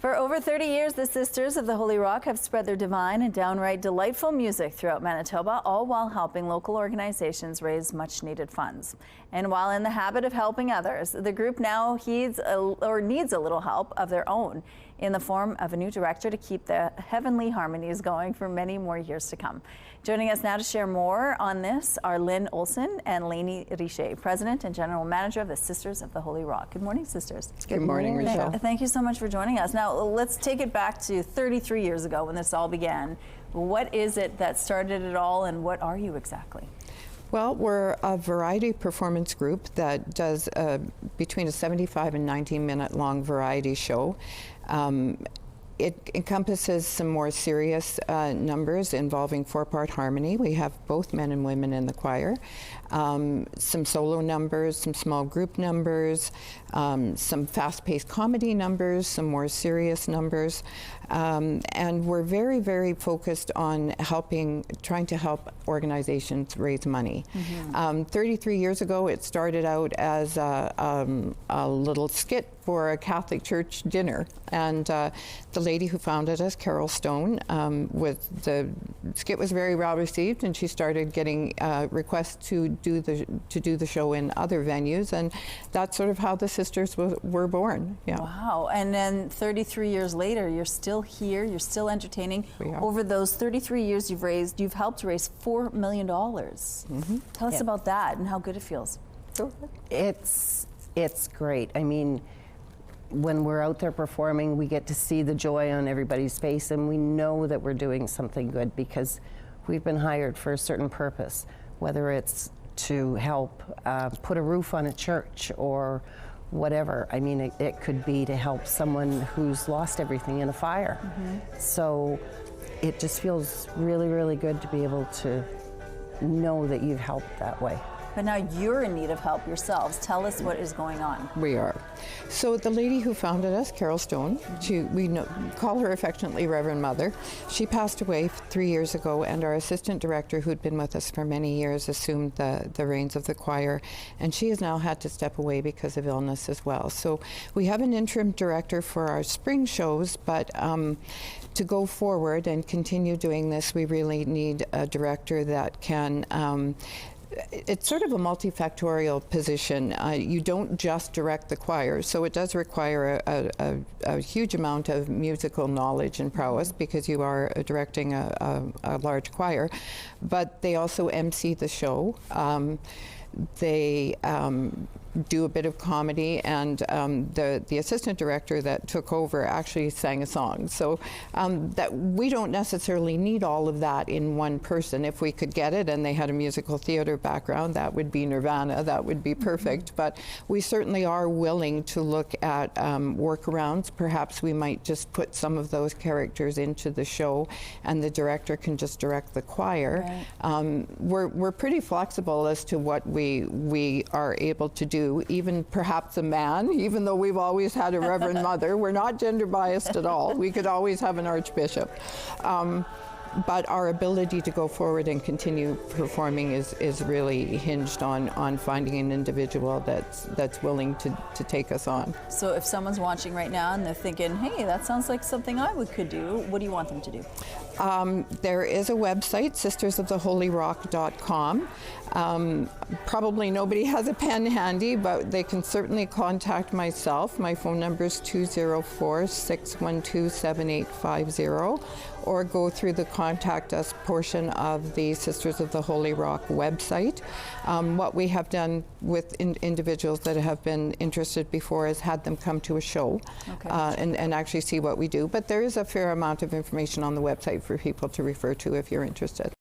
For over 30 years, the Sisters of the Holy Rock have spread their divine and downright delightful music throughout Manitoba, all while helping local organizations raise much-needed funds. And while in the habit of helping others, the group now needs a little help of their own in the form of a new director to keep the heavenly harmonies going for many more years to come. Joining us now to share more on this are Lynn, Ohlson and Lainie, President and General Manager of the Sisters of the Holy Rock. Good morning, sisters. Good morning, Rachel. Thank you so much for joining us. Now, let's take it back to 33 years ago when this all began. What is it that started it all, and what are you exactly? Well, we're a variety performance group that does between a 75 and 90-minute long variety show. It encompasses some more serious numbers involving four-part harmony. We have both men and women in the choir. Some solo numbers, some small group numbers, some fast-paced comedy numbers, some more serious numbers. And we're very, very focused on trying to help organizations raise money. 33 years ago, it started out as a little skit for a Catholic church dinner. And the lady who founded us, Carol Stone, the skit was very well received, and she started getting requests to do the show in other venues, and that's sort of how the Sisters were born. Yeah. Wow! And then 33 years later, you're still here. You're still entertaining. We are. Over those 33 years, you've helped raise $4 million. Tell us about that and how good it feels. It's great. I mean, when we're out there performing, we get to see the joy on everybody's face, and we know that we're doing something good because we've been hired for a certain purpose, whether it's to help put a roof on a church or whatever. I mean, it could be to help someone who's lost everything in a fire. So it just feels really, really good to be able to know that you've helped that way. But now you're in need of help yourselves. Tell us what is going on. We are. So the lady who founded us, Carol Stone, we call her affectionately Reverend Mother. She passed away 3 years ago, and our assistant director, who'd been with us for many years, assumed the reins of the choir, and she has now had to step away because of illness as well. So we have an interim director for our spring shows, but to go forward and continue doing this, we really need a director that can it's sort of a multifactorial position. You don't just direct the choir, so it does require a huge amount of musical knowledge and prowess because you are directing a large choir, but they also MC the show. They do a bit of comedy, and the assistant director that took over actually sang a song. So that we don't necessarily need all of that in one person. If we could get it and they had a musical theater background, that would be nirvana, that would be perfect. But we certainly are willing to look at workarounds. Perhaps we might just put some of those characters into the show and the director can just direct the choir. Right. We're pretty flexible as to what we are able to do. Even perhaps a man, even though we've always had a Reverend Mother. We're not gender biased at all. We could always have an archbishop. But our ability to go forward and continue performing is really hinged on finding an individual that's willing to take us on. So if someone's watching right now and they're thinking, hey, that sounds like something I could do, what do you want them to do? There is a website, sistersoftheholyrock.com. Probably nobody has a pen handy, but they can certainly contact myself. My phone number is 204-612-7850, or go through the contact us portion of the Sisters of the Holy Rock website. What we have done with individuals that have been interested before is had them come to a show and actually see what we do. But there is a fair amount of information on the website for people to refer to if you're interested.